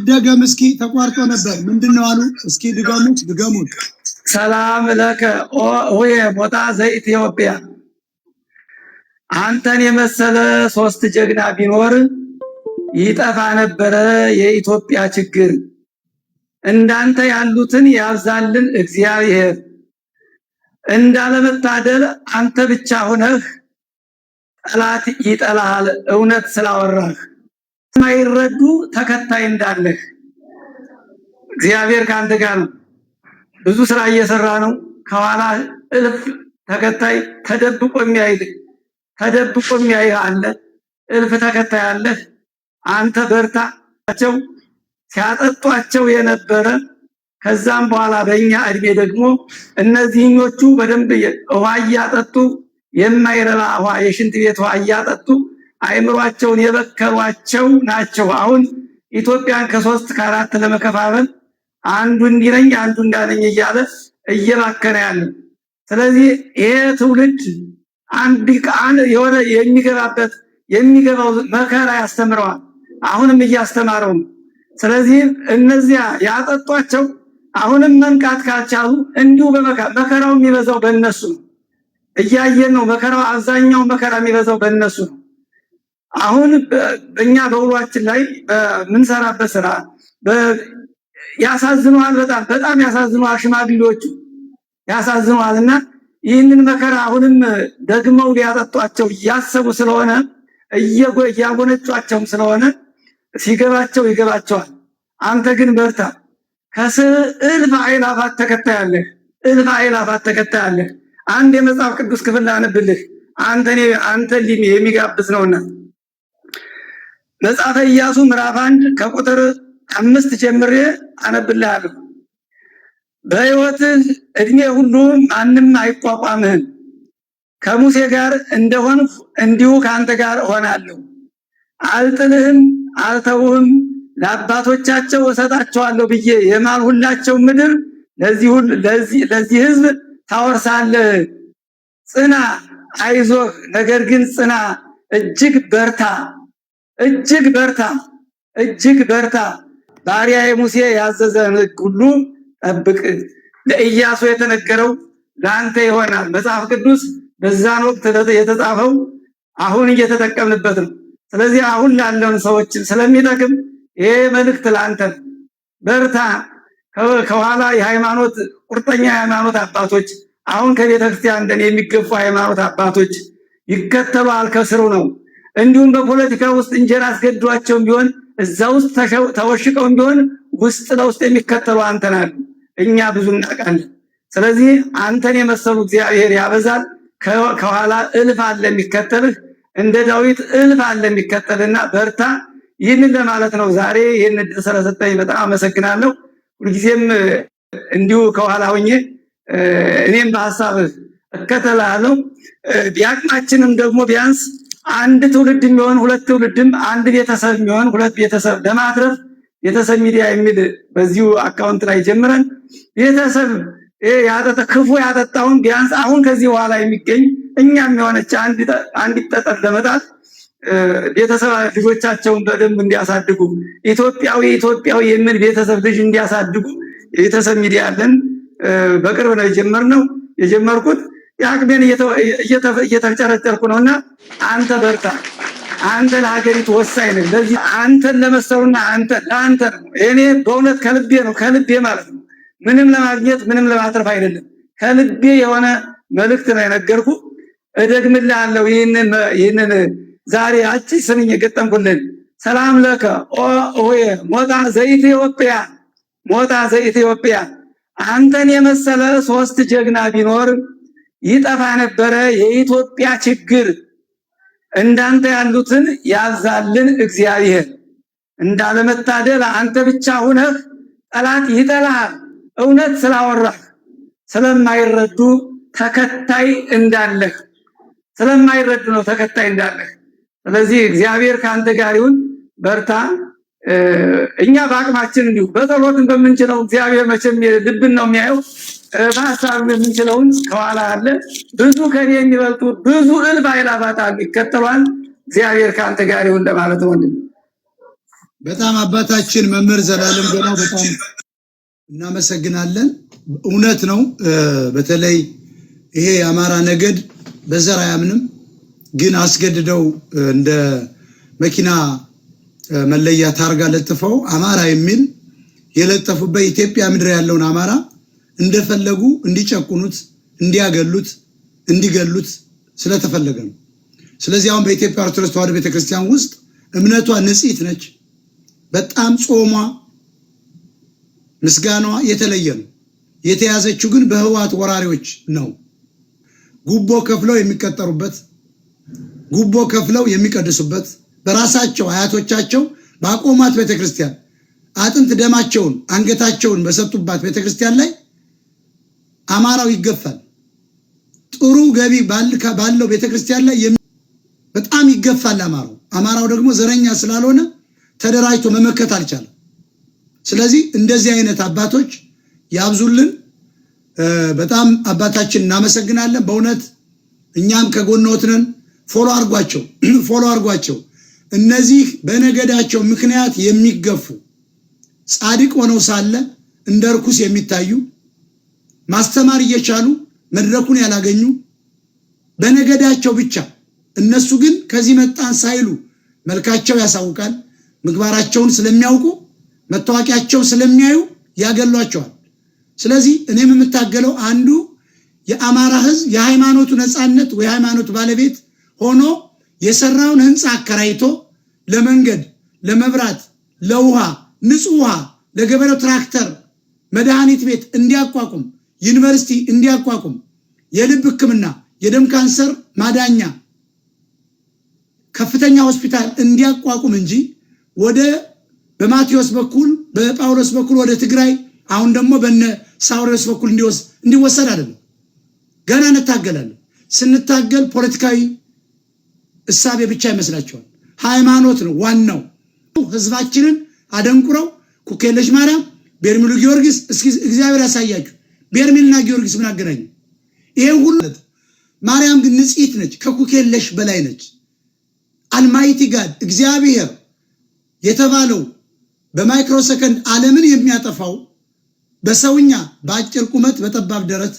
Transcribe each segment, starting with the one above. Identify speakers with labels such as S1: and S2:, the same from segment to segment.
S1: ይደገም እስኪ ተቋርጦ ነበር ምንድነው አሉ እስኪ ድገሙት
S2: ሰላም ለከ ኦየ ሞታ ዘኢትዮጵያ አንተን የመሰለ ሶስት ጀግና ቢኖር ይጠፋ ነበረ የኢትዮጵያ ችግር እንዳንተ ያሉትን ያብዛልን እግዚአብሔር እንዳለመታደል አንተ ብቻ ሆነህ ጠላት ይጠላል እውነት ስላወራህ ማይረዱ ተከታይ እንዳለህ እግዚአብሔር ካንተ ጋር ነው ብዙ ስራ እየሰራ ነው ከኋላ እልፍ ተከታይ ተደብቆ የሚያይ አለ እልፍ ተከታይ አለ አንተ በርታቸው ሲያጠጧቸው የነበረ ከዛም በኋላ በእኛ እድሜ ደግሞ እነዚህኞቹ በደንብ ውሃ ያጠጡ የማይረባ ውሃ የሽንት ቤት ውሃ ያጠጡ አይምሯቸውን የበከሏቸው ናቸው አሁን ኢትዮጵያን ከ3 ከ4 ለመከፋፈል አንዱ እንዲነኝ አንዱ እንዳለኝ እያለ እየባከነ ያለ ስለዚህ ይሄ ትውልድ አንድ ቃል የሆነ የሚገባው መከራ ያስተምረዋል አሁንም እያስተማረው ስለዚህ እነዚያ ያጠጧቸው አሁንም መንቃት ካልቻሉ እንዲሁ መከራው የሚበዛው በእነሱ እያየን ነው መከራው አብዛኛው መከራ የሚበዛው በእነሱ አሁን በእኛ በውሏችን ላይ ምንሰራበት ስራ ያሳዝኑዋል በጣም ያሳዝኑዋል ሽማግሌዎቹ ያሳዝኑዋልና ይህንን መከራ አሁንም ደግመው ሊያጠጧቸው ያሰቡ ስለሆነ እያጎነጯቸው ስለሆነ ሲገባቸው ይገባቸዋል አንተ ግን በርታ ከእልፍ አእላፋት ተከታያለህ አንድ የመጽሐፍ ቅዱስ ክፍል ላነብልህ አንተ የሚጋብዝ ነውና መጽሐፈ ኢያሱ ምዕራፍ 1 ከቁጥር 5 ጀምሬ አነብልሃለሁ በሕይወትህ እድሜ ሁሉ ማንም አይቋቋምህም ከሙሴ ጋር እንደሆንኩ እንዲሁ ካንተ ጋር እሆናለሁ አልጥልህም አልተውህም ለአባቶቻቸው እሰጣቸዋለሁ ብዬ የማልሁላቸው ምድር ለዚህ ሕዝብ ታወርሳለህ ጽና አይዞህ ነገር ግን ጽና እጅግ በርታ ባሪያዬ ሙሴ ያዘዘን ሁሉ ጠብቅ ለኢያሱ የተነገረው ላንተ ይሆናል መጽሐፍ ቅዱስ በዛን ወቅት የተጻፈው አሁን እየተጠቀምንበት ነው ስለዚህ አሁን ላለን ሰዎች ስለሚጠቅም ይሄ መልእክት ላንተ በርታ ከኋላ የሃይማኖት ቁርጠኛ የሃይማኖት አባቶች አሁን ከቤተክርስቲያን እንደኔ የሚገፉ ሃይማኖት አባቶች ይከተሏል ከስሩ ነው እንዲሁም በፖለቲካ ውስጥ እንጀራ አስገድዷቸው ቢሆን እዛ ውስጥ ተወሽቀው ቢሆን ውስጥ ለውስጥ የሚከተሉ አንተናል እኛ ብዙ እናቃለን ስለዚህ አንተን የመሰሉ እግዚአብሔር ያበዛል ከኋላ እልፍ አለ የሚከተልህ እንደ ዳዊት እልፍ አለ የሚከተልና በርታ ይህንን ለማለት ነው ዛሬ ይህን እድል ስለሰጠኝ በጣም አመሰግናለሁ ሁልጊዜም እንዲሁ ከኋላ ሆኜ እኔም በሐሳብ እከተላለሁ ቢያቅማችንም ደግሞ ቢያንስ አንድ ትውልድ የሚሆን ሁለት ትውልድም አንድ ቤተሰብ የሚሆን ሁለት ቤተሰብ ለማትረፍ ቤተሰብ ሚዲያ የሚል በዚሁ አካውንት ላይ ጀምረን ቤተሰብ ክፉ ያጠጣውን ቢያንስ አሁን ከዚህ በኋላ የሚገኝ እኛም የሆነች አንድ ጠጠር ለመጣት ቤተሰብ ልጆቻቸውን በደንብ እንዲያሳድጉ ኢትዮጵያዊ የሚል ቤተሰብ ልጅ እንዲያሳድጉ ቤተሰብ ሚዲያ አለን በቅርብ ነው የጀመርኩት ያቅሜን እየተጨረጨርኩ ነውና አንተ በርታ አንተ ለሀገሪቱ ወሳኝ ነህ ለዚህ አንተን ለመሰሩና ለአንተ እኔ በእውነት ከልቤ ማለት ነው ምንም ለማግኘት ምንም ለማትረፍ አይደለም ከልቤ የሆነ መልእክት ነው የነገርኩ እደግምልሃለሁ ይህንን ዛሬ አጭ ስንኝ የገጠምኩልን ሰላም ለከ ኦየ ሞታ ዘኢትዮጵያ አንተን የመሰለ ሶስት ጀግና ቢኖር ይጠፋ ነበረ የኢትዮጵያ ችግር እንዳንተ ያሉትን ያብዛልን እግዚአብሔር እንዳለመታደል አንተ ብቻ ሆነህ ጠላት ይጠላል እውነት ስላወራህ ስለማይረዱ ተከታይ እንዳለህ ስለማይረዱ ነው ተከታይ እንዳለህ ስለዚህ እግዚአብሔር ካንተ ጋር ይሁን በርታ እኛ በአቅማችን እንዲሁ በጸሎትን በመንችለው እግዚአብሔር መቼም ልብን ነው የሚያየው በሐሳብ የምንችለውን ከኋላ አለ ብዙ ከኔ የሚበልጡ ብዙ እልፍ አእላፋት ይከተሏል እግዚአብሔር ካንተ ጋር ይሁን ለማለት ነው
S1: በጣም አባታችን መምህር ዘላለም ገናው በጣም እናመሰግናለን። እውነት ነው። በተለይ ይሄ የአማራ ነገድ በዘር አያምንም፣ ግን አስገድደው እንደ መኪና መለያ ታርጋ ለጥፈው አማራ የሚል የለጠፉበት ኢትዮጵያ ምድር ያለውን አማራ እንደፈለጉ እንዲጨቁኑት፣ እንዲያገሉት፣ እንዲገሉት ስለተፈለገ ነው። ስለዚህ አሁን በኢትዮጵያ ኦርቶዶክስ ተዋሕዶ ቤተክርስቲያን ውስጥ እምነቷ ንጽሕት ነች። በጣም ጾሟ ምስጋናዋ የተለየ ነው። የተያዘችው ግን በህወሓት ወራሪዎች ነው። ጉቦ ከፍለው የሚቀጠሩበት፣ ጉቦ ከፍለው የሚቀድሱበት፣ በራሳቸው አያቶቻቸው ባቆሟት ቤተክርስቲያን አጥንት ደማቸውን አንገታቸውን በሰጡባት ቤተክርስቲያን ላይ አማራው ይገፋል። ጥሩ ገቢ ባለው ቤተክርስቲያን ላይ በጣም ይገፋል አማራው ደግሞ ዘረኛ ስላልሆነ ተደራጅቶ መመከት አልቻለም። ስለዚህ እንደዚህ አይነት አባቶች ያብዙልን። በጣም አባታችን እናመሰግናለን። በእውነት እኛም ከጎንዎት ነን። ፎሎ አርጓቸው። እነዚህ በነገዳቸው ምክንያት የሚገፉ ጻድቅ ሆነው ሳለ እንደ ርኩስ የሚታዩ ማስተማር እየቻሉ መድረኩን ያላገኙ በነገዳቸው ብቻ እነሱ ግን ከዚህ መጣን ሳይሉ መልካቸው ያሳውቃል። ምግባራቸውን ስለሚያውቁ መታወቂያቸውን ስለሚያዩ ያገሏቸዋል። ስለዚህ እኔም የምታገለው አንዱ የአማራ ሕዝብ የሃይማኖቱ ነፃነት ወይ ሃይማኖት ባለቤት ሆኖ የሰራውን ህንፃ አከራይቶ ለመንገድ፣ ለመብራት፣ ለውሃ፣ ንጹህ ውሃ፣ ለገበሬው ትራክተር፣ መድኃኒት ቤት እንዲያቋቁም፣ ዩኒቨርሲቲ እንዲያቋቁም፣ የልብ ሕክምና፣ የደም ካንሰር ማዳኛ ከፍተኛ ሆስፒታል እንዲያቋቁም እንጂ ወደ በማቴዎስ በኩል በጳውሎስ በኩል ወደ ትግራይ አሁን ደግሞ በነ ሳውሪዎስ በኩል እንዲወሰድ አይደለም። ገና እንታገላለን። ስንታገል ፖለቲካዊ እሳቤ ብቻ ይመስላቸዋል። ሃይማኖት ነው ዋናው። ህዝባችንን አደንቁረው ኩክየለሽ ማርያም፣ ቤርሚሉ ጊዮርጊስ፣ እስኪ እግዚአብሔር ያሳያችሁ። ቤርሚልና ጊዮርጊስ ምን አገናኙ? ይሄን ሁሉ ማርያም ግን ንጽሕት ነች፣ ከኩክየለሽ በላይ ነች። አልማይቲ ጋድ እግዚአብሔር የተባለው በማይክሮ ሰከንድ ዓለምን የሚያጠፋው በሰውኛ በአጭር ቁመት በጠባብ ደረት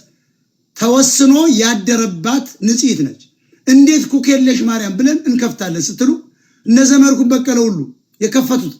S1: ተወስኖ ያደረባት ንጽሕት ነች። እንዴት ኩክየለሽ ማርያም ብለን እንከፍታለን ስትሉ እነ ዘመድኩን በቀለ ሁሉ የከፈቱት